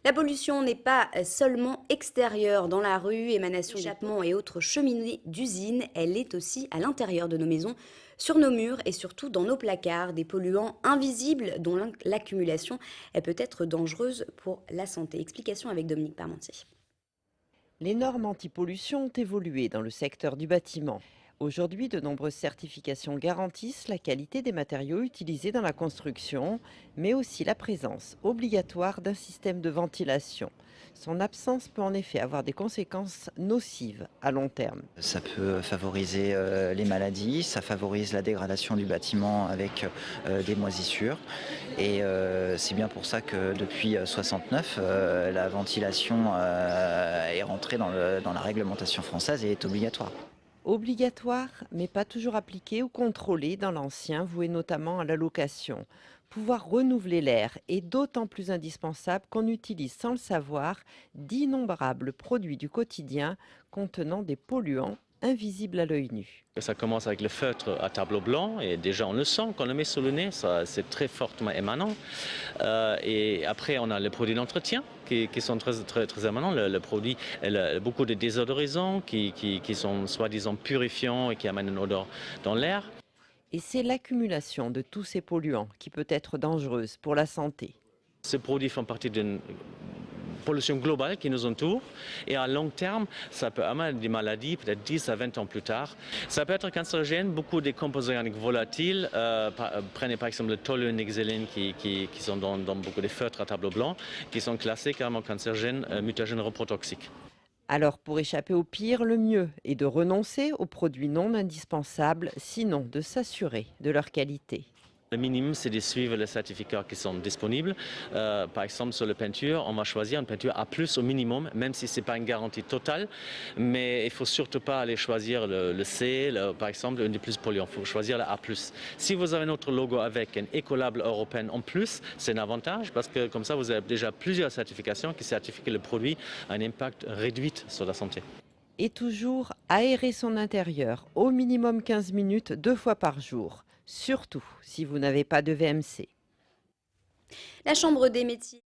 La pollution n'est pas seulement extérieure dans la rue, émanation d'échappements et autres cheminées d'usines, elle est aussi à l'intérieur de nos maisons, sur nos murs et surtout dans nos placards, des polluants invisibles dont l'accumulation est peut être dangereuse pour la santé. Explication avec Dominique Parmentier. Les normes anti-pollution ont évolué dans le secteur du bâtiment. Aujourd'hui, de nombreuses certifications garantissent la qualité des matériaux utilisés dans la construction, mais aussi la présence obligatoire d'un système de ventilation. Son absence peut en effet avoir des conséquences nocives à long terme. Ça peut favoriser les maladies, ça favorise la dégradation du bâtiment avec des moisissures. Et c'est bien pour ça que depuis 69, la ventilation est rentrée dans la réglementation française et est obligatoire. Obligatoire, mais pas toujours appliqué ou contrôlé dans l'ancien, voué notamment à la location. Pouvoir renouveler l'air est d'autant plus indispensable qu'on utilise sans le savoir d'innombrables produits du quotidien contenant des polluants invisibles à l'œil nu. Ça commence avec le feutre à tableau blanc et déjà on le sent quand on le met sous le nez, c'est très fortement émanant. Et après on a les produits d'entretien qui sont très émanants. Le produit, beaucoup de désodorisants qui sont soi-disant purifiants et qui amènent une odeur dans l'air. Et c'est l'accumulation de tous ces polluants qui peut être dangereuse pour la santé. Ces produits font partie d'une pollution globale qui nous entoure et à long terme, ça peut amener des maladies peut-être 10 à 20 ans plus tard. Ça peut être cancérigène, beaucoup des composés organiques volatiles, prenez par exemple le toluène-hexyline qui sont dans beaucoup de feutres à tableau blanc, qui sont classés carrément cancérigènes, mutagènes, reprotoxiques. Alors pour échapper au pire, le mieux est de renoncer aux produits non indispensables, sinon de s'assurer de leur qualité. Le minimum, c'est de suivre les certificats qui sont disponibles. Par exemple, sur la peinture, on va choisir une peinture A+, au minimum, même si ce n'est pas une garantie totale. Mais il ne faut surtout pas aller choisir le C, par exemple, une des plus polluantes. Il faut choisir la A+. Si vous avez notre logo avec un écolabel européen en plus, c'est un avantage parce que comme ça, vous avez déjà plusieurs certifications qui certifient que le produit a un impact réduit sur la santé. Et toujours aérer son intérieur, au minimum 15 minutes, 2 fois par jour. Surtout si vous n'avez pas de VMC. La Chambre des métiers